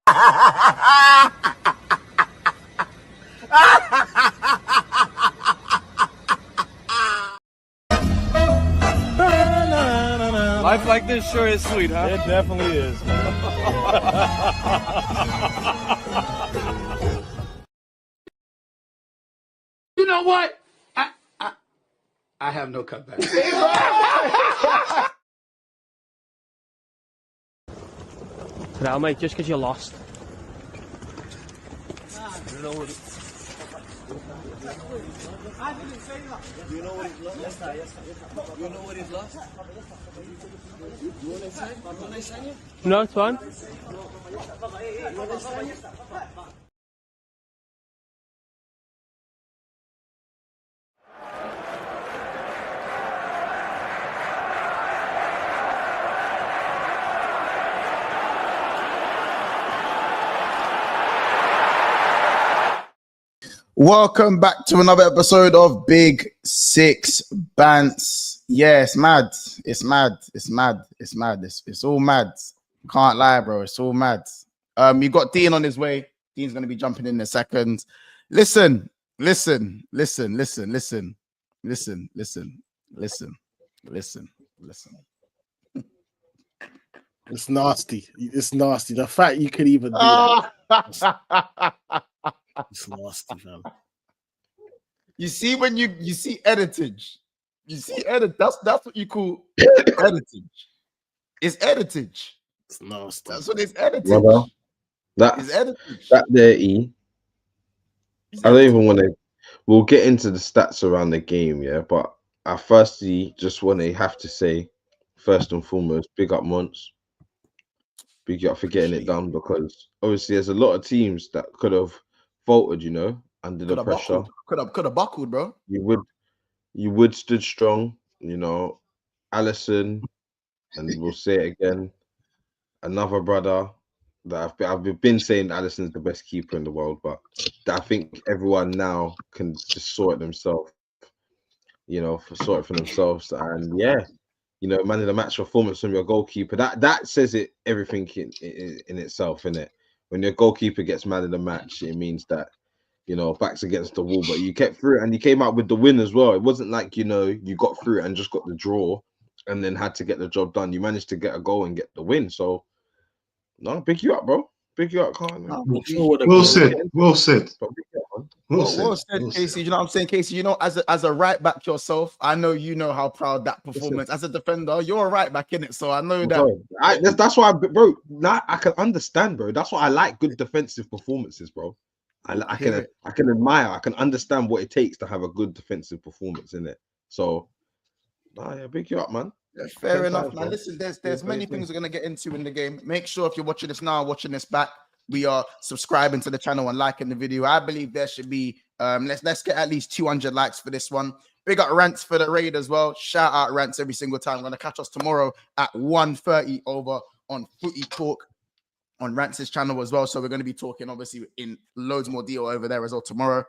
Life like this sure is sweet, huh? It definitely is. You know what? I have no cutback. Now, mate, just because you lost. You know what? I didn't say that. Do you know what he's lost? Yes, sir. You know what he's lost? You want to sign? You want to sign it? No, it's fine. Welcome back to another episode of Big Six Bants. Yeah, it's mad. It's all mad. Can't lie, bro. It's all mad. You got Dean on his way. Dean's gonna be jumping in a second. Listen. It's nasty. It's nasty. The fact you could even do that. It's nasty, fam. You see when you see editage. You see edit. That's what you call editage. It's editage. It's nasty. That's what it's editage. Brother, It's editage. that there, E. I don't even want to. We'll get into the stats around the game, yeah. But I firstly just have to say, first and foremost, big up Mons. Big up for getting it done, because obviously there's a lot of teams that could have faltered, under the pressure. Could have buckled, bro. You would stood strong, Allison, and we'll say it again. Another brother that I've been saying Alisson's the best keeper in the world, but I think everyone now can just sort it themselves, sort it for themselves. And yeah, man of the match performance from your goalkeeper, that says it everything in itself, innit? When your goalkeeper gets man of the match, it means that, backs against the wall, but you kept through it and you came out with the win as well. It wasn't like, you got through it and just got the draw and then had to get the job done. You managed to get a goal and get the win. So, no, pick you up, bro. Pick you up, Carl. Well said, Casey. You know what I'm saying, Casey? As a right back yourself, I know you know how proud that performance. As a defender, you're a right back in it, so I know that. That's why, bro. Now I can understand, bro. That's why I like good defensive performances, bro. I can admire. I can understand what it takes to have a good defensive performance in it. So, pick you up, man. Yeah, fair enough, man. Listen, there's many things we're gonna get into in the game. Make sure if you're watching this now, watching this back, we are subscribing to the channel and liking the video. I believe there should be let's get at least 200 likes for this one. Big up Rants for the raid as well. Shout out Rants every single time. I'm gonna catch us tomorrow at 1:30 over on Footy Talk on Rants' channel as well. So we're gonna be talking obviously in loads more deal over there as well tomorrow.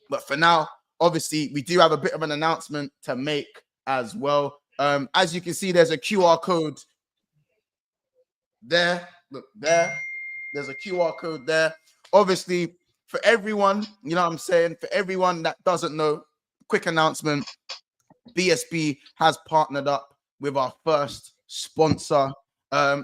But for now, obviously, we do have a bit of an announcement to make as well. As you can see, there's a QR code there. Look there. There's a QR code there. Obviously, for everyone, you know what I'm saying? For everyone that doesn't know, quick announcement. BSB has partnered up with our first sponsor.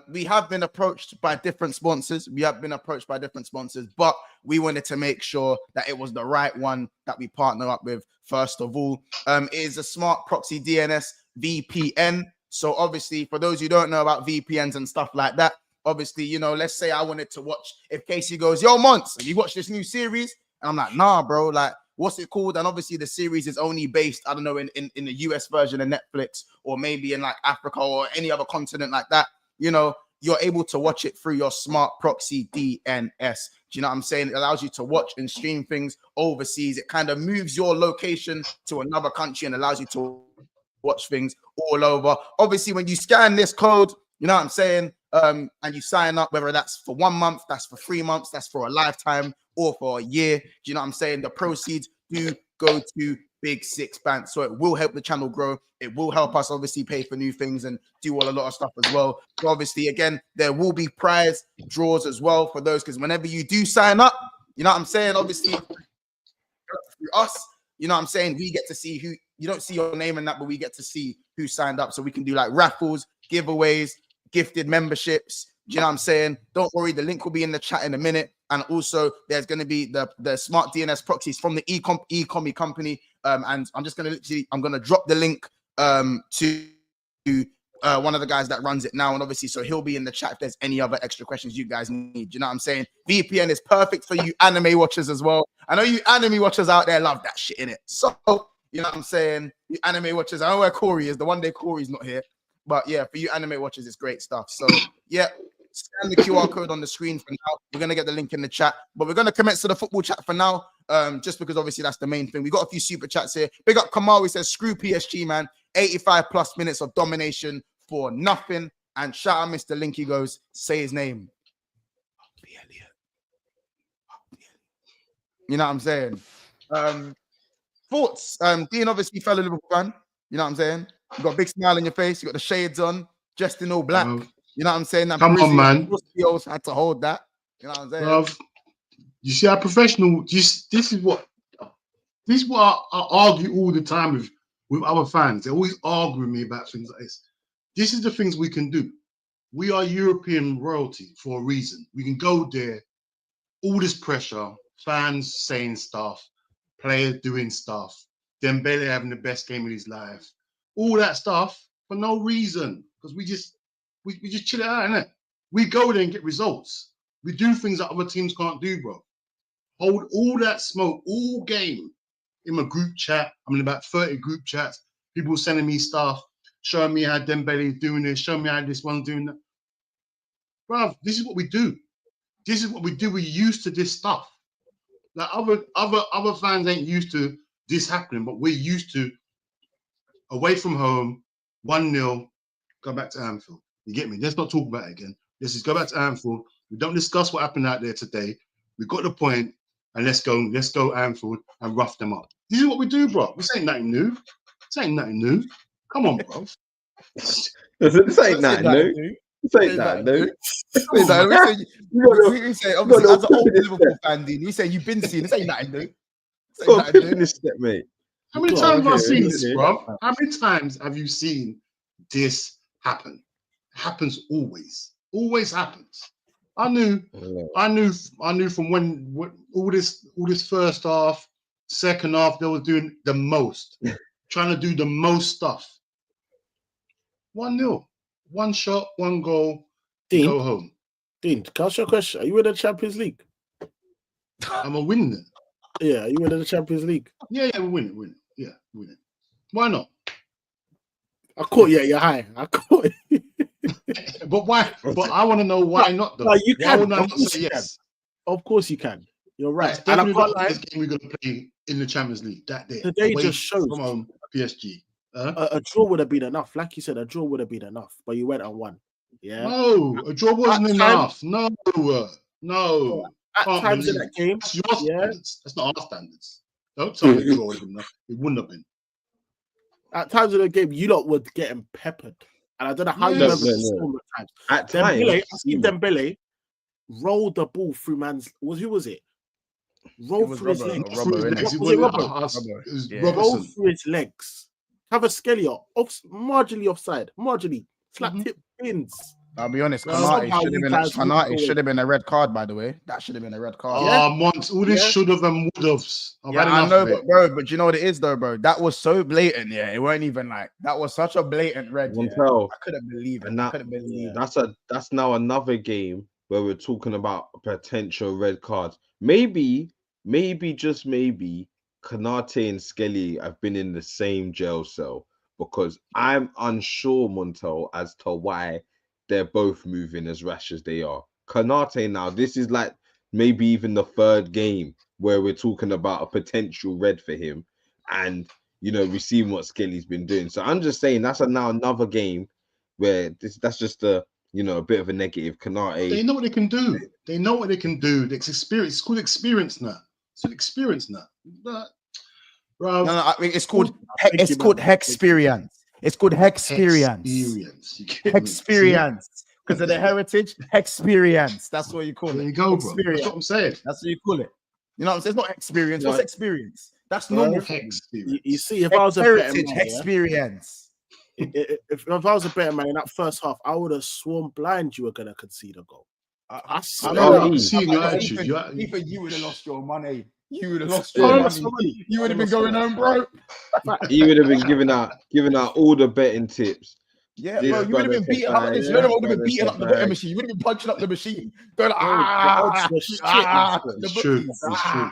We have been approached by different sponsors. But we wanted to make sure that it was the right one that we partner up with first of all. It is a smart proxy DNS VPN. So obviously, for those who don't know about VPNs and stuff like that, obviously, let's say I wanted to watch, if Casey goes, yo, Mons, have you watched this new series? And I'm like, nah, bro, like, what's it called? And obviously the series is only based, I don't know, in the US version of Netflix, or maybe in like Africa or any other continent like that. You're able to watch it through your smart proxy DNS. Do you know what I'm saying? It allows you to watch and stream things overseas. It kind of moves your location to another country and allows you to watch things all over. Obviously, when you scan this code, you know what I'm saying? And you sign up, whether that's for 1 month, that's for 3 months, that's for a lifetime, or for a year. Do you know what I'm saying? The proceeds do go to big six band. So it will help the channel grow. It will help us obviously pay for new things and do a lot of stuff as well. So obviously, again, there will be prize draws as well for those, because whenever you do sign up, you know what I'm saying? Obviously, through us, you know what I'm saying? We get to see who, you don't see your name in that, but we get to see who signed up. So we can do like raffles, giveaways, gifted memberships. Do you know what I'm saying? Don't worry, the link will be in the chat in a minute. And also, there's going to be the smart DNS proxies from the eCommy company. And I'm just going to drop the link to one of the guys that runs it now. And obviously, so he'll be in the chat if there's any other extra questions you guys need. You know what I'm saying? VPN is perfect for you anime watchers as well. I know you anime watchers out there love that shit in it. So, you know what I'm saying? You anime watchers, I know where Corey is. The one day Corey's not here. But yeah, for you anime watchers, it's great stuff. So yeah, scan the QR code on the screen for now. We're going to get the link in the chat. But we're going to commence to the football chat for now, just because obviously that's the main thing. We got a few super chats here. Big up Kamal. He says, screw PSG, man. 85 plus minutes of domination for nothing. And shout out Mr. Link. He goes, say his name. You know what I'm saying? Thoughts? Dean obviously fellow Liverpool fan. You know what I'm saying? You got a big smile on your face. You got the shades on, dressed in all black. You know what I'm saying? That come on, man. CEOs had to hold that. You know what I'm saying? Bruv, you see how professional. This is what I argue all the time with other fans. They always argue with me about things like this. This is the things we can do. We are European royalty for a reason. We can go there. All this pressure, fans saying stuff, players doing stuff, Dembele having the best game of his life, all that stuff for no reason, because we just chill it out, innit? We go there and get results. We do things that other teams can't do, bro. Hold all that smoke all game in my group chat. I'm in about 30 group chats. People sending me stuff, showing me how Dembele is doing this, showing me how this one's doing that. Bro, this is what we do. This is what we do. We're used to this stuff. Like other fans ain't used to this happening, but we're used to away from home, 1-0, go back to Anfield. You get me? Let's not talk about it again. Let's just go back to Anfield. We don't discuss what happened out there today. We got the point, and let's go Anfield and rough them up. This is what we do, bro. This ain't nothing new. This ain't nothing new. Come on, bro. This ain't nothing new. This ain't nothing new. We say, obviously, as an old Liverpool fan, Dean, we say you've been seeing this ain't nothing new. This ain't nothing new. Step, mate. How many times have I seen this, bro? How many times have you seen this happen? It happens always. Always happens. I knew from when all this first half, second half, they were doing the most, trying to do the most stuff. 1-0, one shot, one goal, Dean, go home. Dean, can I ask you a question? Are you in the Champions League? I'm a winner. Yeah, are you in the Champions League? Yeah, we're winning. Yeah, we're winning. Why not? I caught you at your high. I caught you. But why? But I want to know why not, though. No, you why can. would I Of not course say you yes? can. Of course you can. You're right. That's And I've definitely got not the game we're going to play in the Champions League that day. today Away just shows from home, PSG. a draw would have been enough. Like you said, a draw would have been enough, but you went and won. Yeah. No, a draw wasn't enough. No. At Can't times in believe that game, that's your standards. That's not our standards. Don't tell me a draw would have been enough. It wouldn't have been. at times in the game, you lot were getting peppered. And I don't know how you Yes. remember the at times. At Dembele, times, I see Dembele roll the ball through man's. Who was it? Roll through his legs. Through his legs. Was it Robbo? It was Yeah. Roll Robertson. through his legs. Have a Skelly marginally offside. Marginally. Slap tip pins. I'll be honest, Well, Kanate somehow you guys walk away. should have been a red card, by the way. That should have been a red card. Months. All this Yeah. should have and would have's. I've had Yeah, I enough know, of it. but you know what it is though, bro? That was so blatant, yeah. It weren't even like that was such a blatant red. Yeah. Montel, I couldn't believe it. and I that- couldn't believe it. that's now another game where we're talking about potential red cards. Maybe, just maybe, Kanate and Skelly have been in the same jail cell, because I'm unsure, Montel, as to why they're both moving as rash as they are. Kanate now, this is like maybe even the third game where we're talking about a potential red for him, and we've seen what Skelly's been doing. So I'm just saying that's now another game where that's just a bit of a negative. Kanate, They know what they can do. They know what they can do. It's experience. It's called experience now. It's an experience now. But Bro, I mean, it's called Thank it's you, called man. Hexperience. It's called Hexperience. experience. You get me? See? Experience. Because of the heritage, experience. That's what you call There it. you go, bro. Experience. That's what I'm saying. That's what you call it. You know what I'm saying? It's not experience. What's No. experience? That's Bro, normal. Experience. You see, if I was a betting Heritage, man, yeah, experience. if I was a betting man in that first half, I would have sworn blind you were gonna concede a goal. I swear. I know. Oh, I can E. see in your attitude. Even you would have lost your money. You would have lost Yeah. your Lost money. my money. You would have been going home, bro. He would have been giving out all the betting tips. Yeah, This bro. You would have brother been said beating. How about bye, this? You know that what would have been brother beating said up the betting bye. machine. You would have been punching up the machine. Going like, Bro, the odds were shit last night. the It's true. bookies, It's true.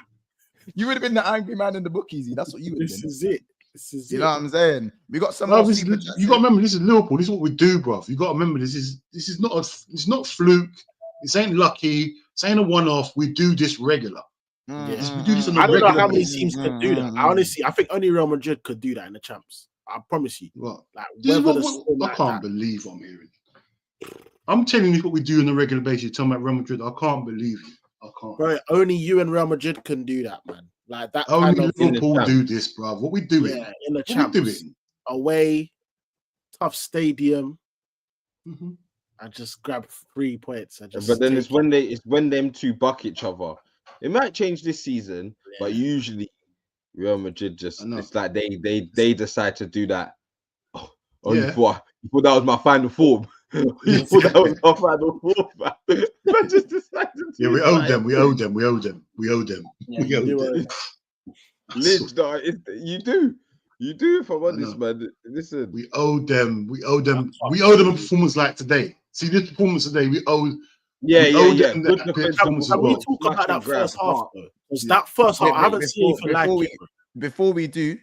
You would have been the angry man in the bookies. That's what you would have This been. is it. This is You it. know what I'm saying? We got some Bro, more this super is, chats you got to here. remember, this is Liverpool. This is what we do, bro. You got to remember, this is not it's not fluke. This ain't lucky. This ain't a one-off. We do this regular. We do this on a I don't know regular how many basis. teams could do that. I honestly, I think only Real Madrid could do that in the champs. I promise you. What? Like This is whether what, the score I like can't that. believe I'm hearing. I'm telling you what we do on a regular basis. You're talking about Real Madrid. I can't believe you. I can't. Bro, only you and Real Madrid can do that, man. Like that Only kind of Liverpool champs. do this, bro. What we doing? yeah, in the What we champs. doing? Away, tough stadium, Mhm. and just grab 3 points. And just But then take it's when them two buck each other. It might change this season, but usually Real Madrid just I know. it's like they decide to do that. Oh, Yeah. you thought that was my final form. You thought that was my final form, man. I just decided to Yeah, we do owed that. them. We owed them. We owed them. We owed them. Yeah, We you owed do them. Lidge, no, you do. You do, if I'm honest, know. man. Listen. We owed them. We owed them. We owed them a performance like today. See this performance today. We owed. Yeah, we yeah, owed yeah. them Good that defense. performance as Can we well. talk about that Grab, first half but- though? Because that first half, I haven't seen anything like it. Before we do,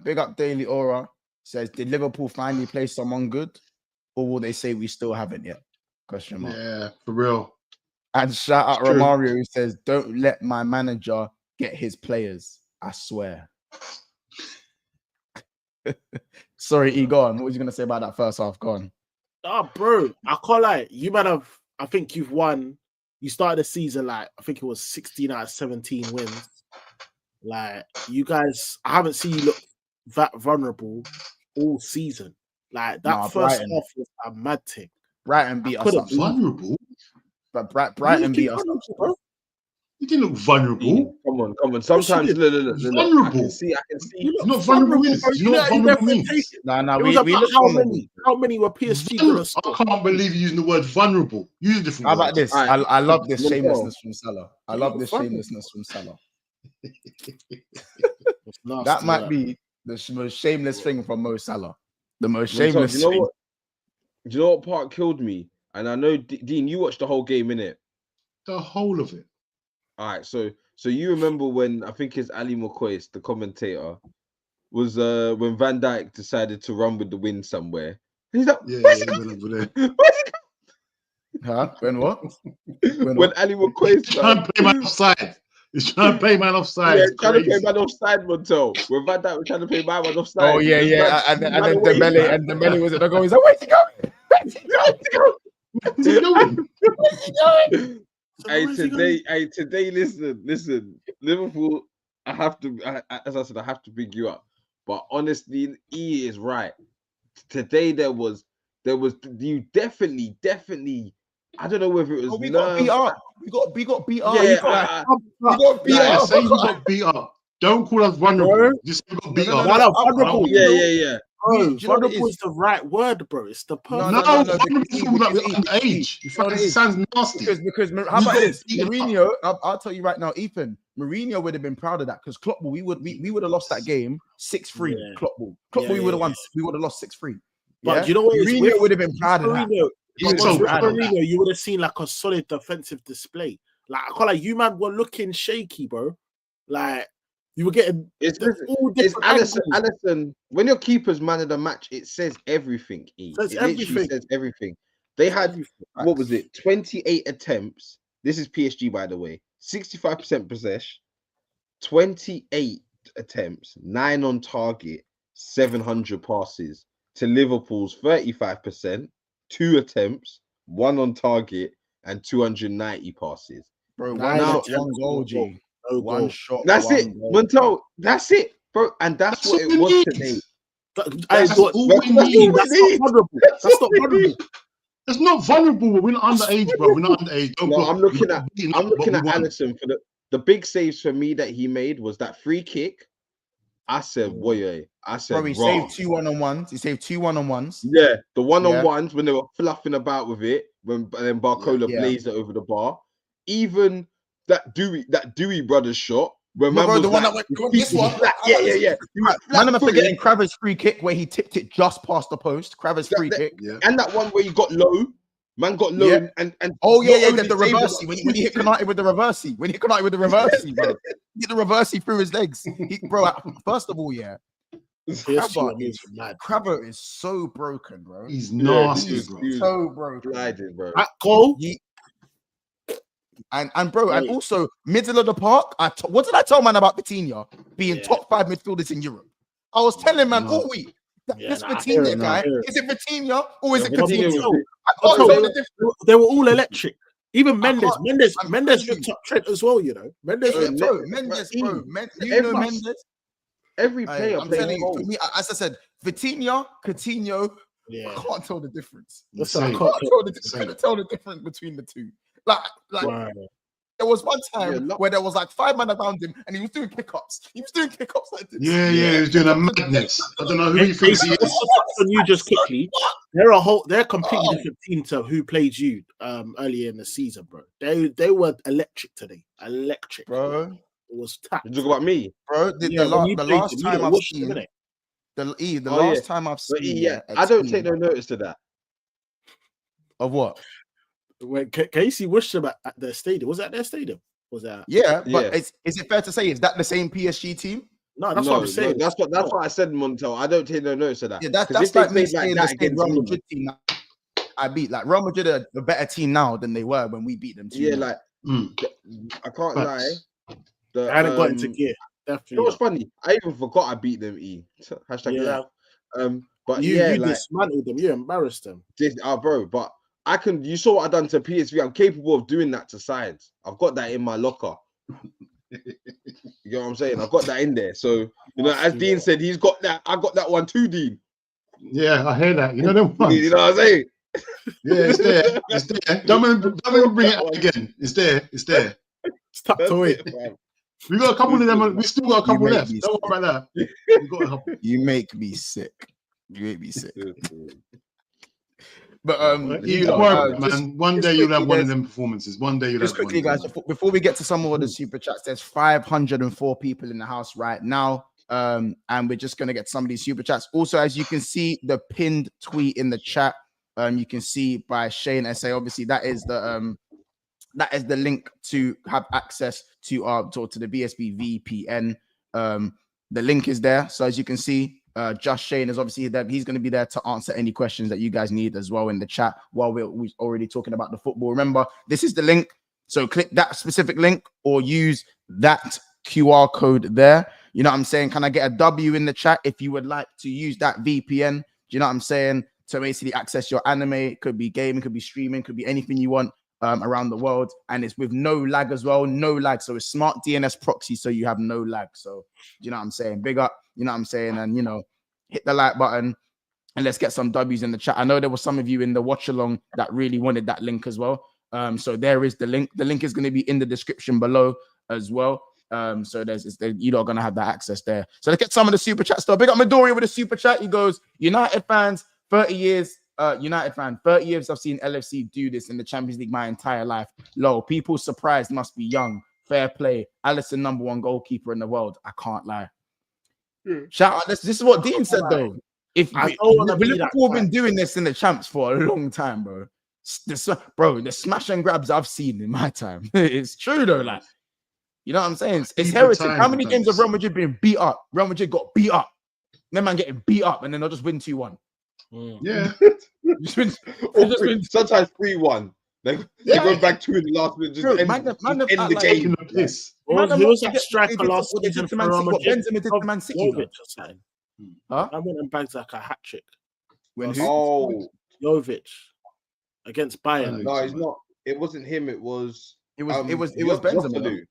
big up Daily Aura says, did Liverpool finally play someone good, or will they say we still haven't yet? Question mark. Yeah, for real. And shout out It's true. Romario who says, don't let my manager get his players. I swear. Sorry, E, go on. What was you gonna say about that first half? Go on. Oh, bro, I can't lie. You might have. I think you've won. You started the season like I think it was 16 out of 17 wins. Like you guys, I haven't seen you look that vulnerable all season. Like that Nah, first Brighton. half was a mad thing. Brighton beat us couldn't up. believe Vulnerable. But Brighton beat us up. Vulnerable, bro. You didn't look vulnerable. Come on. Sometimes did. look. Vulnerable. I can see. You You know what vulnerable is? bro. You know what vulnerable means? No, It we was look about how vulnerable. many were PSG gonna I score? can't believe you're using the word vulnerable. Use a different How word. about this? All right. I love this Well, shamelessness from Salah. I love this Vulnerable. shamelessness from Salah. It's nasty, That might yeah. be the most shameless thing from Mo Salah. The most Well, shameless do you know thing. what? Do you know what part killed me? And I know Dean, you watched the whole game, innit? The whole of it. All right, so you remember when I think it's Ali McCoy, the commentator, was when Van Dijk decided to run with the wind somewhere. He's like, Yeah, where's yeah, he where's going? it? Where's Huh? When what? he going? When Ali McCoy Trying to play man offside. He's trying to play man offside. yeah, It's trying to play crazy. man offside, Montel. When Van Dijk was trying to play man offside. Oh yeah, yeah. And then Dembele was at the goal. He's like, where's he going? Where's he going? Where's he going? Where's he going? Today, listen, Liverpool. I have to, as I said, I have to big you up. But honestly, E is right. Today there was you definitely. I don't know whether it was. We got beat up. We got beat up. Yeah, we got beat Yeah, up. say you got beat up. Don't call us vulnerable. Just say you got beat No, up. no, No, no, vulnerable. yeah. Bro, Do you know what it vulnerable is? is the right word, bro. It's the perfect. No, no, vulnerable because is like we're E- underage. you know what it It is? sounds nasty. Because how We about got this? beaten up. Mourinho, I'll tell you right now, Ethan. Mourinho would have been proud of that because Klopp, we would have lost that game 6-3. Yeah. Klopp, Yeah, we would have yeah, won. We would have lost 6-3. But Yeah? do you know what? It is? Mourinho would have been proud of that. Mourinho, He would have So been with proud of that. Mourinho, you would have seen like a solid defensive display. Like I call like you man were looking shaky, bro. Like you were getting It's all It's different Allison. angles. Allison, when your keeper's man of the match, it says everything. E. Says It literally everything. says everything. They had what was it? 28 attempts. This is PSG, by the way. 65% possession. 28 attempts, 9 on target, 700 passes. To Liverpool's 35%, 2 attempts, 1 on target, and 290 passes. Bro, Nine one attempts, goal, one G. No one goal. shot. That's one it, goal. Montel. That's it, bro. And that's what all it we was need. today. That's all we That's need. That's need. not vulnerable. That's not what we vulnerable. need. That's not vulnerable. We're not underage, bro. We're not underage. Don't No, go. I'm looking we're at not beating I'm up what looking we at want. Allison for the big saves for me that he made was that free kick. I said, boy, I said, Bro, he raw. saved 2 1-on-1s. He saved 2 1-on-1s. Yeah, the one-on-ones when they were fluffing about with it, when and then Barcola Yeah. blazed it over the bar. Even that Dewey brothers shot when No, man bro, was the one like, that went his this feet was one. flat. Yeah. He was Man, I'm flat-footed. forgetting Kraver's free kick where he tipped it just past the post. Kraver's free kick. Yeah. And that one where he got low, man got low Yeah. and Oh not yeah, only the saved it, reversey when he hit Konate with the reversey. When he hit Konate with the reversey, bro. He hit the reversey through his legs. Bro, first of all, yeah. Kraver is so broken, bro. He's Yeah, nasty, He's bro. so broken. glided, bro. That goal. And bro, and also middle of the park. What did I tell man about Vitinha being top 5 midfielders in Europe? I was telling man all week. This Vitinha guy, is it Vitinha or is it Coutinho? They were all electric. Even Mendes looked up Trent as well, you know. Mendes, Every player. I'm telling you, for me, as I said, Vitinha, Coutinho, I can't tell the difference. I can't tell the difference between the two. Like there was one time where there was like 5 men around him and he was doing pickups. He was doing pickups like this. Yeah, he was doing a madness. I don't know who he thinks he is. On you just quickly, they're a completely different team to who played you earlier in the season, bro. They were electric today. Electric, bro. It was tapped. You talk about me, bro. The last time I've seen the last time I've seen. I don't take no notice to that. Of what? When Casey wished him at their stadium. Was that their stadium? Was that? Yeah, but is it fair to say is that the same PSG team? No, that's what I'm saying. That's what I said, Montel. I don't take no notice of that. Yeah, that's like me saying the same Real Madrid team I beat. Like Real Madrid are a better team now than they were when we beat them. Yeah, like I can't lie. I hadn't got into gear. Definitely. It was funny. I even forgot I beat them. Hashtag but you dismantled them. You embarrassed them. Bro, but you saw what I done to PSV. I'm capable of doing that to sides. I've got that in my locker. You know what I'm saying? I've got that in there. So, you know, as Dean said, he's got that. I got that one too, Dean. Yeah, I hear that. You know them ones. You know what I'm saying? Yeah, it's there. It's there. Don't even bring it up again. It's there. It's there. It's tucked away. We got a couple of them. We still got a couple left. Don't worry about that. We got a couple. You make me sick. But man. One day you'll have one of them performances. One day you'll just have quickly, one guys. Before we get to some more of the super chats, there's 504 people in the house right now, and we're just gonna get some of these super chats. Also, as you can see, the pinned tweet in the chat, you can see by Shane SA. Obviously, that is the link to have access to the BSB VPN. The link is there. So as you can see. Just Shane is obviously there. He's going to be there to answer any questions that you guys need as well in the chat while we're already talking about the football. Remember, this is the link. So click that specific link or use that QR code there. You know what I'm saying? Can I get a W in the chat if you would like to use that VPN? Do you know what I'm saying? To basically access your anime. It could be gaming, could be streaming, could be anything you want around the world. And it's with no lag as well. No lag. So it's smart DNS proxy. So you have no lag. So you know what I'm saying? Big up. You know what I'm saying? And, you know, hit the like button and let's get some W's in the chat. I know there were some of you in the watch along that really wanted that link as well. So there is the link. The link is going to be in the description below as well. So you're not going to have that access there. So let's get some of the super chat stuff. Big up Midori with a super chat. He goes, United fans, 30 years. United fan, 30 years I've seen LFC do this in the Champions League my entire life. Low, people surprised must be young. Fair play. Alisson, #1 goalkeeper in the world. I can't lie. Shout out. This is what Dean said though. If Liverpool have been doing this in the champs for a long time, bro. The smash and grabs I've seen in my time. It's true though. Like, you know what I'm saying? It's heretic. How many games have Real Madrid been beat up? Real Madrid got beat up. Then man getting beat up and then they'll just win 2-1. Yeah. Sometimes 3-1. They go back 2 in the last minute. Just end the game. Who was that striker last season for Real Madrid? Benzema did to Man City. I went and bagged like a hat trick. Jovic against Bayern. No, it's not. It wasn't him. It was Benzema.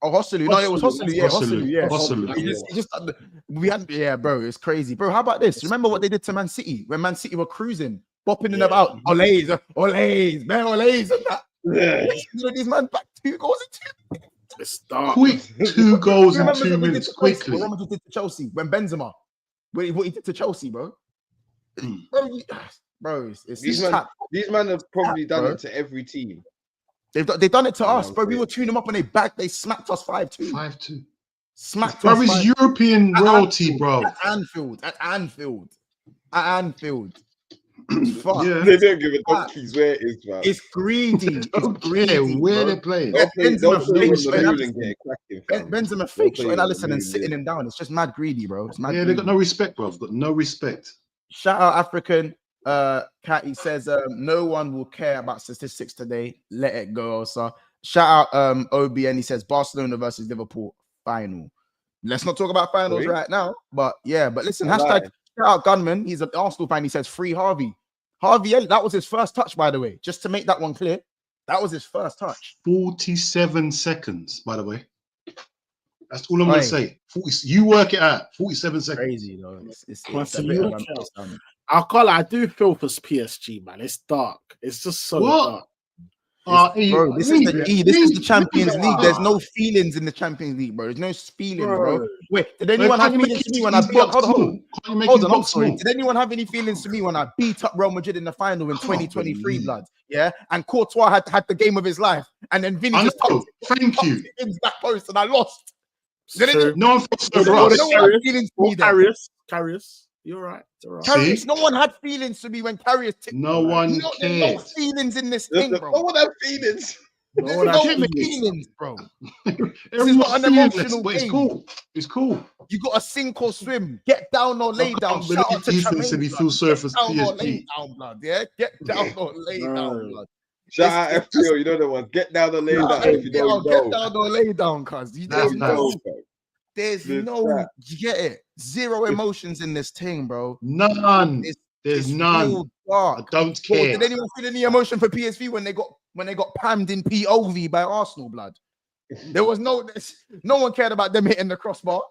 Oh, Hosselu. No, it was Hosselu. Yeah, Hosselu. Yeah. Hosselu. He just we had, yeah, bro. It's crazy, bro. How about this? Remember what they did to Man City when Man City were cruising, bopping in about Olays, man, Olays, and that. These man back 2 goals in 2. It's dark. Quick 2 goals in Remember 2 what we did minutes to Chelsea, quickly. what Ramos did to Chelsea when Benzema, what he did to Chelsea, bro. Bro, it's These men have probably done it to every team. They've done it to Yeah, us, bro. We were tuning them up and they smacked us 5-2. 5-2. Smacked Bro, us. it's 5-2. European royalty, bro. At Anfield. Fuck. Yeah. They don't give a donkey's where it is, man. It's greedy. Don't care where they're playing. Benzema fake They'll shot and Alisson play and sitting him down. It's just mad greedy, bro. It's mad Yeah, greedy. they got no respect, bro. Got no respect. Shout out African. Cat, he says no one will care about statistics today. Let it go, also. Shout out OBN. He says Barcelona versus Liverpool final. Let's not talk about finals right now, but yeah. But listen, hashtag shout out Gunman. He's an Arsenal fan. He says free Harvey. Harvey Elliott. That was his first touch, by the way. Just to make that one clear, that was his first touch. 47 seconds, by the way. That's all I'm gonna say. 40, you work it out. 47 seconds. Crazy though. It's I can't lie, I do feel for PSG, man. It's dark. It's just so dark. Bro, this is the E. This is the Champions League. There's no feelings in the Champions League, bro. There's no feelings, bro. Wait, did anyone have feelings to me when I beat up? Hold on, I'm sorry. Did anyone have any feelings to me when I beat up Real Madrid in the final in 2023, blood? Yeah, and Courtois had the game of his life, and then Vinny just thank you in that post, and I lost. No one felt so for us. No one had feelings to me then. Karius. You're right. Karius, no one had feelings to me when Karius tipped. No one cared. No feelings in this thing, bro. No one had feelings. No feelings, bro. This is not an emotional but game. It's cool. It's cool. You got to sink or swim. Get down or lay down. Shout out to Ethan said he feels sorry for PSG. Or lay PSG. down, blood. Yeah, get down or lay down, blood. Shout out FPO. You know the one. Get down or lay down. If you don't know. Get down or lay down, cuz you don't know. There's no, you get it. Zero emotions in this thing, bro. None. There's none. I don't care. Did anyone feel any emotion for PSV when they got pammed in POV by Arsenal, blood? There was no one cared about them hitting the crossbar.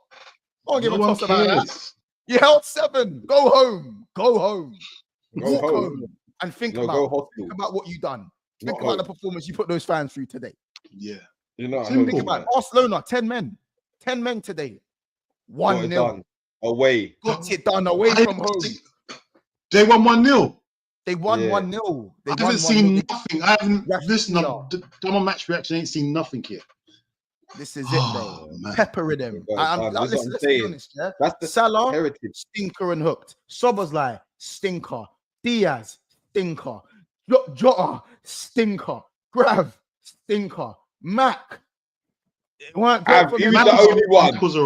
I don't give a toss about that. You held 7. Go home. Walk home. And think about what you done. Think about the performance you put those fans through today. Yeah. You know, think about Barcelona, 10 men. 10 men today. 1-0. Away. Got it done away from home. They won 1-0. They won 1-0. I haven't seen nothing. I haven't listened. Done my match reaction. I ain't seen nothing yet. This is it, bro. Pepper them. Let's be honest, yeah? That's the Salah, heritage. Stinker and hooked. Soboslai, stinker. Diaz, stinker. Jota, stinker. Grav, stinker. Mac. He was the only one. He was the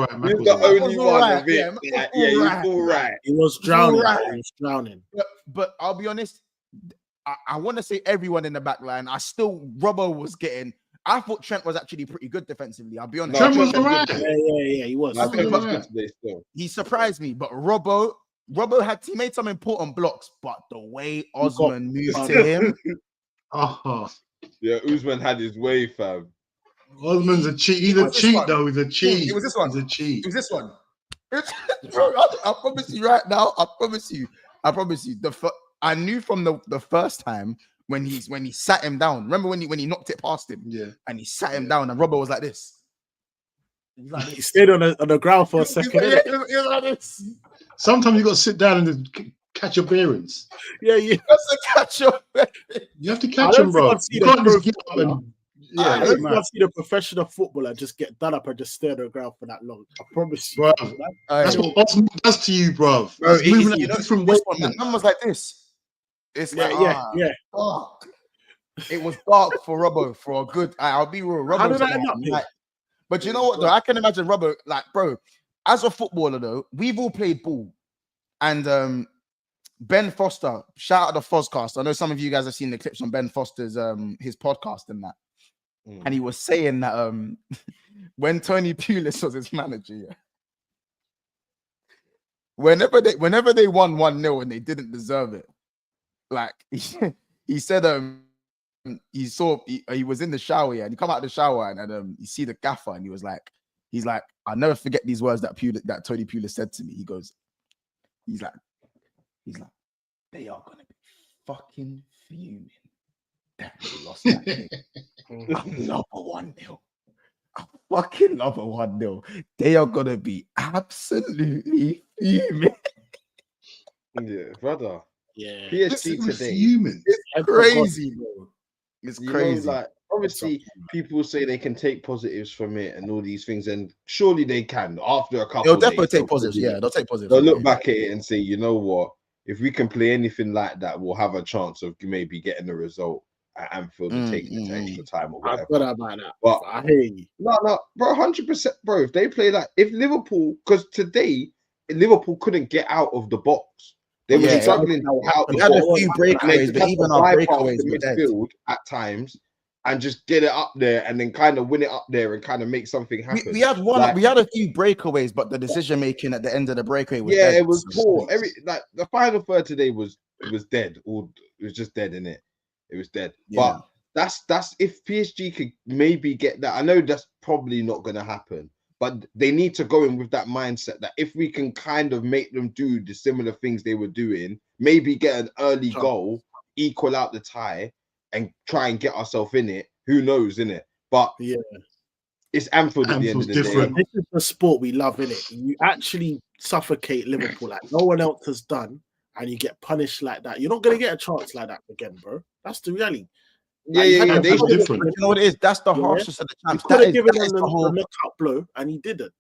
only one. Yeah, he was all right. He was drowning. But I'll be honest, I want to say everyone in the back line. Robbo was getting. I thought Trent was actually pretty good defensively. I'll be honest. Trent was all right. Yeah, he was. He surprised me, but Robbo he made some important blocks, but the way Osman moved to him. Yeah, Usman had his way, fam. Osman's a cheat. He's a cheat, though. He's a cheat. It was this one. He's a cheat. It was this one. Bro, I promise you right now. I promise you. I knew from the first time when he sat him down. Remember when he knocked it past him? Yeah. And he sat him down, and Robbo was like this. He stayed on the ground for a second. He was like this. Sometimes you got to sit down and catch your bearings. Yeah. You have to catch your bearings. You have to catch them, bro. You can't just get up and. Yeah, I don't think I've seen a professional footballer just get done up and just stay on the ground for that long. I promise you. Bro, that's what Osman does to you, bro. From this one, that man was like this. It's yeah. Oh. It was dark for Robbo for a good. I'll be real. Robbo. How did that end up? But you know what, though? I can imagine Robbo, like, bro, as a footballer, though, we've all played ball. And Ben Foster, shout out the Fozcast. I know some of you guys have seen the clips on Ben Foster's his podcast and that. And he was saying that when Tony Pulis was his manager, yeah, whenever they won 1-0 and they didn't deserve it, like he said he was in the shower, yeah, and he come out of the shower and you see the gaffer, and he's like, I'll never forget these words that Tony Pulis said to me. He's like, they are gonna be fucking fuming that we lost that game. I love a 1-0. I fucking love a 1-0. They are gonna be absolutely fuming. Yeah, brother. Yeah. PSG today. Fuming. It's crazy, bro. It's crazy. Like, obviously, people say they can take positives from it and all these things, and surely they can. After a couple, They'll definitely days, take positives. Yeah, they'll take positives. They'll look back at it and say, you know what? If we can play anything like that, we'll have a chance of maybe getting a result at Anfield and taking it to extra time or whatever. I forgot about that. But I hear you. No, bro, 100%, bro. If they play like, if Liverpool, because today Liverpool couldn't get out of the box. They were struggling to get out. We had a few breakaways, but even our breakaways were dead at times, and just get it up there and then kind of win it up there and kind of make something happen. We had one. We had a few breakaways, but the decision making at the end of the breakaway was dead. It was poor. The final third today was dead. It was just dead, innit? It was dead. Yeah. But that's if PSG could maybe get that. I know that's probably not going to happen, but they need to go in with that mindset that if we can kind of make them do the similar things they were doing, maybe get an early goal, equal out the tie, and try and get ourselves in it. Who knows, innit? But yeah, it's Anfield at the end of the day. This is the sport we love, innit? You actually suffocate Liverpool like no one else has done, and you get punished like that. You're not going to get a chance like that again, bro. That's the reality. Yeah. They different. You know what it is? That's the harshest of the champs. Could have given him the knockout blow, and he didn't.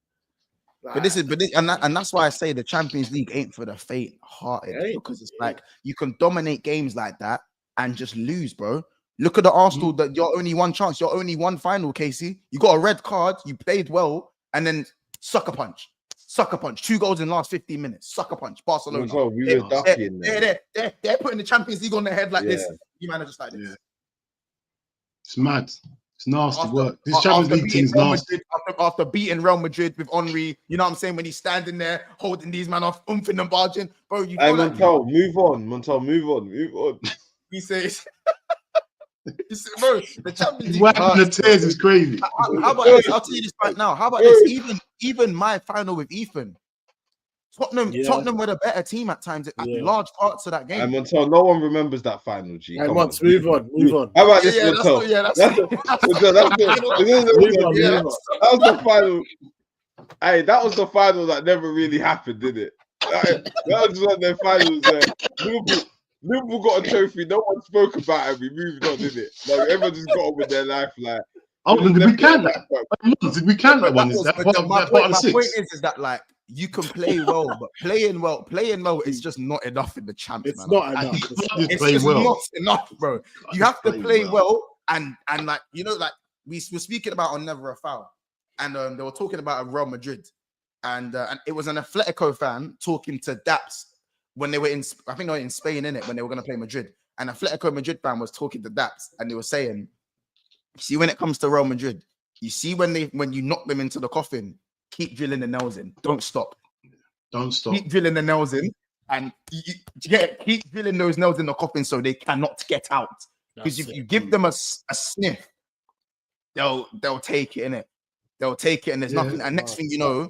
But that's why I say the Champions League ain't for the faint-hearted, because it's like you can dominate games like that and just lose, bro. Look at the Arsenal that you're only one chance, you're only one final, Casey. You got a red card, you played well, and then sucker punch. 2 goals in the last 15 minutes. Sucker punch. Barcelona. They're putting the Champions League on their head like this. You man are just like this. Yeah. It's mad. It's nasty work. This Champions League team is nasty. After beating Real Madrid with Henry, you know what I'm saying? When he's standing there holding these man off, umphing and barging, bro. You Montel, move on. He says, bro, the Champions League. The tears is crazy. How about this? I'll tell you this right now. How about this? Even my final with Ethan, Tottenham were the better team at times at large parts of that game. And Montel, no one remembers that final, G. Move on. How about this, Montel? That was the final. Hey, that was the final that never really happened, did it? That was one of their finals there. Liverpool got a trophy. No one spoke about it. We moved on, didn't it? Like everyone just got on with their life. Like, did we count that? Did we count that one? My point is that like you can play well, but playing well is just not enough in the champs. It's not enough. It's just not enough, bro. You have to play well, and like you know, like we were speaking about on Never a Foul, and they were talking about Real Madrid, and it was an Atletico fan talking to Daps. When they were in, I think they were in Spain, innit, when they were going to play Madrid. And Atletico Madrid fan was talking to Daps, and they were saying, see, when it comes to Real Madrid, you see when you knock them into the coffin, keep drilling the nails in. Don't stop. Keep drilling the nails in, and keep drilling those nails in the coffin so they cannot get out. Because if you give them a sniff, they'll take it, innit? They'll take it, and there's nothing. And next thing you know,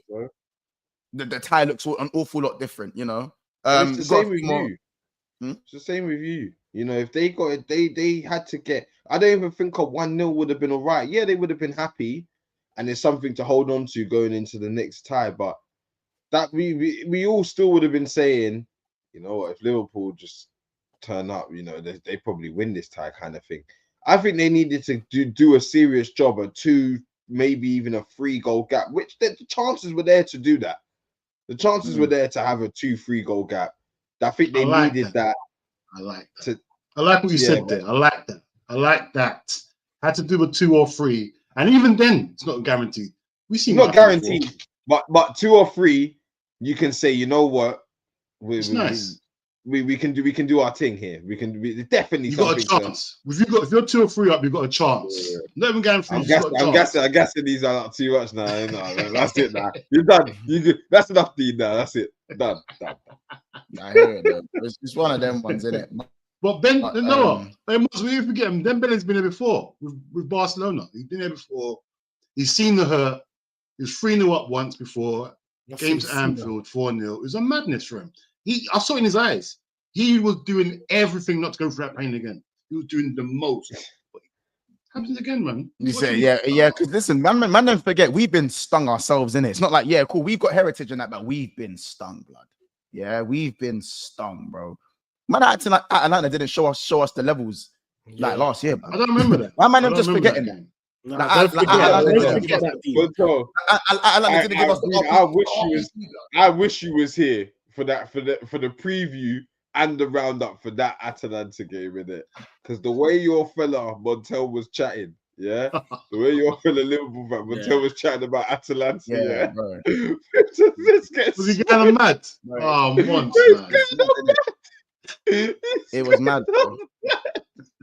the tie looks an awful lot different, you know? It's the same with you. It's the same with you. You know, if they got it, they had to get. I don't even think a 1-0 would have been all right. Yeah, they would have been happy, and it's something to hold on to going into the next tie. But that we all still would have been saying, you know what, if Liverpool just turn up, you know, they probably win this tie kind of thing. I think they needed to do a serious job, a 2, maybe even a 3-goal gap, which the chances were there to do that. The chances were there to have a 2-3 goal gap. I think they needed that. I like that. I like what you said there. I like that. Had to do a 2 or 3, and even then, it's not guaranteed. Not guaranteed, but 2 or 3, you can say, you know what, it's nice. We can do our thing here. We definitely. You got a chance. If you're 2 or 3 up, you got a chance. Yeah. Not even guaranteed. I'm guessing these are not too much now. That's it now. You're done. That's enough, Dean. Now that's it. Done. I hear it. It's one of them ones, isn't it? But Ben we forget him. Dembele's been there before with Barcelona. He's been there before. He's seen the hurt. He was 3-0 up once before. Games at Anfield, 4-0. It was a madness for him. I saw it in his eyes. He was doing everything not to go through that pain again. He was doing the most. Happens again, man. You say, yeah. Because listen, man, don't forget, we've been stung ourselves in it. It's not like, yeah, cool, we've got heritage in that, but we've been stung, blood. Yeah, we've been stung, bro. Man, acting like Atlanta didn't show us the levels like last year. Bro. I don't remember that. Why man, I'm just forgetting that. No, Like, don't forget that. I wish you was here for the preview and the roundup for that Atalanta game, innit? Because the way your fella Montel was chatting, yeah, the way your fella Liverpool fan Montel was chatting about Atalanta, yeah. Bro. Was he getting mad? Oh, once, it was mad, bro.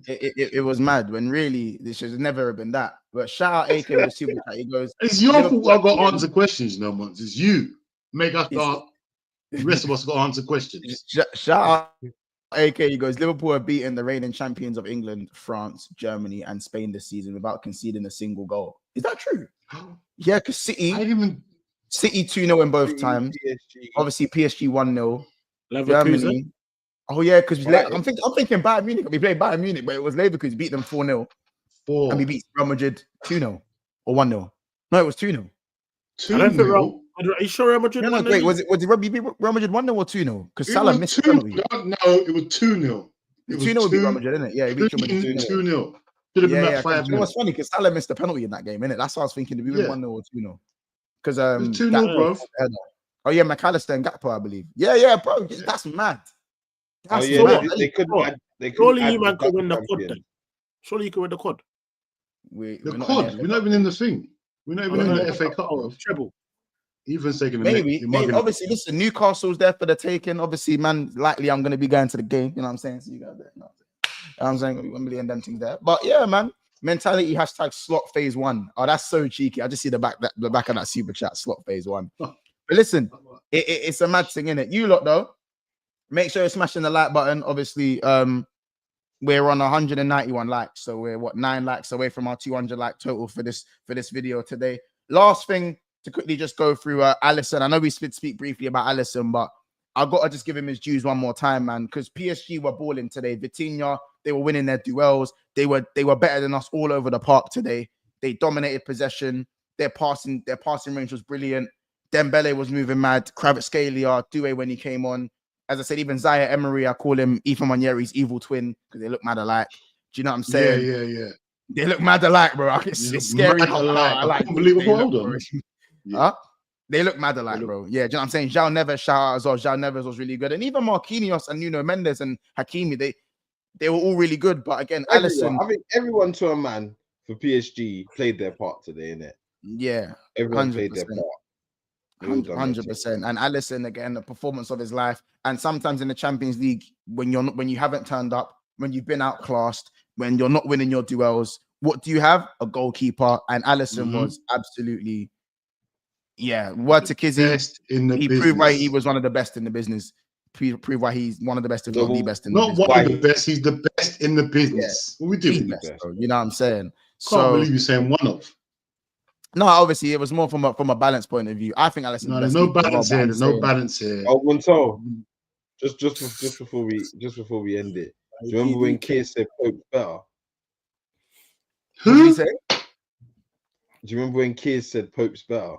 It was mad when really this should never have been that. But shout out AK with the super chat. He goes, it's your fault I got to answer questions, no months. It's you. Make us start. The rest of us got to answer questions. Shout out AK. He goes, Liverpool have beaten the reigning champions of England, France, Germany, and Spain this season without conceding a single goal. Is that true? Yeah, because City 2-0 in both times. PSG. Obviously, PSG 1-0. Germany. Oh yeah, because I'm thinking Bayern Munich. We played Bayern Munich, but it was Leverkusen beat them 4-0. And we beat Real Madrid 2-0 or 1-0. No, it was 2-0. 2-0. Are you sure Real Madrid? No, wait, was it Real Madrid 1-0 or 2-0? Because Salah missed the penalty. No, it was 2-0. It was 2-0 beat Real Madrid, isn't it? Yeah, it beat Real Madrid 2-0. Should have been that 5-0. You know what's funny? Because Salah missed the penalty in that game, innit? That's what I was thinking. Did we win 1-0 or 2-0? Because 2-0, bro. Oh yeah, McAllister and Gakpo, I believe. Yeah, bro. That's mad. That's mad. They couldn't. Surely you man could win the quad then. Surely you could win the quad. We're not even in the thing. We're not even in the FA Cup. Treble. Even taking maybe. Obviously, listen, Newcastle's there for the taking. Obviously, man, likely I'm going to be going to the game. You know what I'm saying? So you guys there. You know what I'm saying? Wembley and them things there. But yeah, man, mentality # slot phase 1. Oh, that's so cheeky. I just see the back of that super chat, slot phase 1. But listen, it's a mad thing, innit? You lot though, make sure you're smashing the like button. Obviously, we're on 191 likes, so we're 9 likes away from our 200 like total for this video today. Last thing to quickly just go through Alisson. I know we speak briefly about Alisson, but I've got to just give him his dues one more time, man, because PSG were balling today. Vitinha, they were winning their duels. They were better than us all over the park today. They dominated possession. Their passing range was brilliant. Dembele was moving mad. Kvaratskhelia, Doué when he came on. As I said, even Zaire Emery, I call him Ethan Waneri's evil twin because they look mad alike. Do you know what I'm saying? Yeah. They look mad alike, bro. It's scary. I like unbelievable. Hold on. Huh? They look mad alike, bro. Yeah, do you know what I'm saying? João Neves, shout out as well. João Neves was really good. And even Marquinhos and Nuno Mendes and Hakimi, they were all really good. But again, Alisson. I think everyone to a man for PSG played their part today, innit? Yeah. Everyone played their part. 100%. And Alisson, again, the performance of his life. And sometimes in the Champions League, when you haven't turned up, when you've been outclassed, when you're not winning your duels, what do you have? A goalkeeper. And Alisson was absolutely, word to Kizzy. He proved why he was one of the best in the business. Prove why he's one of the best, if not the best in the business. Not one of the best, he's the best in the business. What we doing? You know what I'm saying? Can't believe you're saying one of. No, obviously it was more from a balance point of view. I think Alisson. No, there's no balance here. There's no balance here. Oh, Montel, just before we end it, do you remember when Keir said Pope's better? Who did he say? Do you remember when Keir said Pope's better?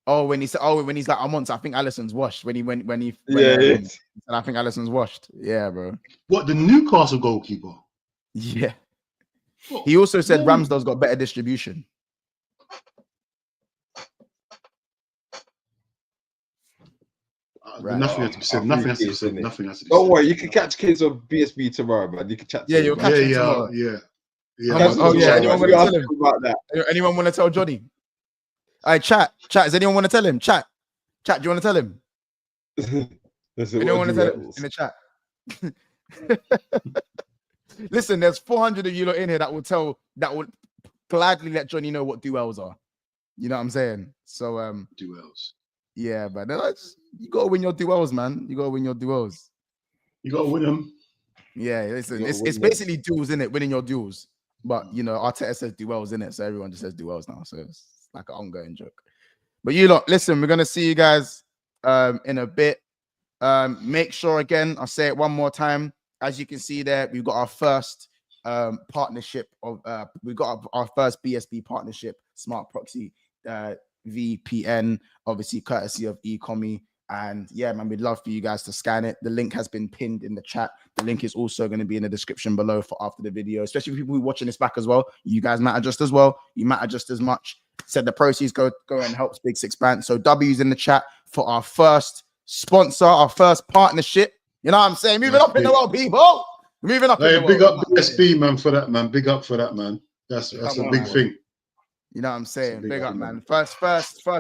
Oh, when he said, when he's like, I think Alisson's washed. I think Alisson's washed. Yeah, bro. What, the Newcastle goalkeeper? Yeah. He also said Ramsdale's got better distribution. Right. Nothing has to be said. Nothing has to be said. Nothing has to be said. Don't worry, you can catch kids on BSB tomorrow, man. You can chat. Yeah, you'll catch him tomorrow. Yeah. Anyone want to tell Johnny? All right, chat. Does anyone want to tell him? Chat. Do you want to tell him? Anyone want to tell him in the chat? Listen, there's 400 of you lot in here that will gladly let Johnny know what duels are. You know what I'm saying? So duels. Yeah, but you gotta win your duels, man. You gotta win your duels. You gotta win them. Yeah, listen, You gotta it's win them. basically duels, in it, winning your duels. But you know, Arteta says duels, in it, so everyone just says duels now. So it's like an ongoing joke. But you lot, listen, we're gonna see you guys in a bit. Make sure again, I'll say it one more time. As you can see there, we've got our first partnership of we've got our first BSB partnership, Smart Proxy VPN, obviously courtesy of eCommy. And yeah, man, we'd love for you guys to scan it. The link has been pinned in the chat. The link is also going to be in the description below for after the video, especially for people who are watching this back as well. You guys matter just as well. You matter just as much. Said the proceeds go and helps Big Six Band. So W's in the chat for our first sponsor, our first partnership. You know what I'm saying? Moving up in the world, people. Moving up in the world. Big up BSB, man, for that, man. Big up for that, man. That's a big thing. You know what I'm saying? Big up, man. First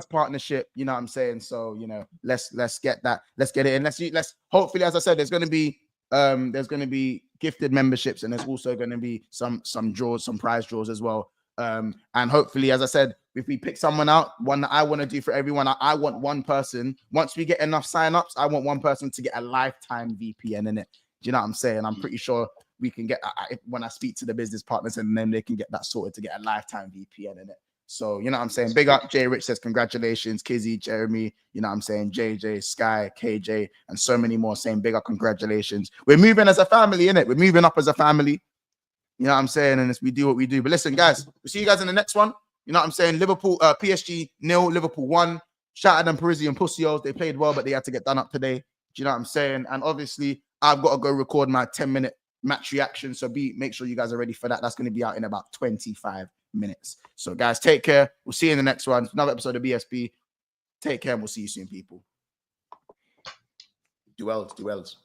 partnership. You know what I'm saying? So you know, let's get that. Let's get it in. Let's hopefully, as I said, there's going to be gifted memberships, and there's also going to be some draws, some prize draws as well. And hopefully, as I said, if we pick someone out, one that I want to do for everyone, I want one person. Once we get enough signups, I want one person to get a lifetime VPN in it. Do you know what I'm saying? I'm pretty sure we can get when I speak to the business partners, and then they can get that sorted to get a lifetime VPN in it. So, you know what I'm saying? Big up. Jay Rich says, congratulations. Kizzy, Jeremy, you know what I'm saying? JJ, Sky, KJ, and so many more saying big up, congratulations. We're moving as a family, innit? We're moving up as a family. You know what I'm saying? And we do what we do. But listen, guys, we'll see you guys in the next one. You know what I'm saying? Liverpool, PSG 0, Liverpool 1. Shout out them Parisian pussios. They played well, but they had to get done up today. Do you know what I'm saying? And obviously, I've got to go record my 10-minute match reaction. So make sure you guys are ready for that. That's going to be out in about 25 minutes. So guys, take care. We'll see you in the next one. Another episode of BSB. Take care, and we'll see you soon, people. Duels.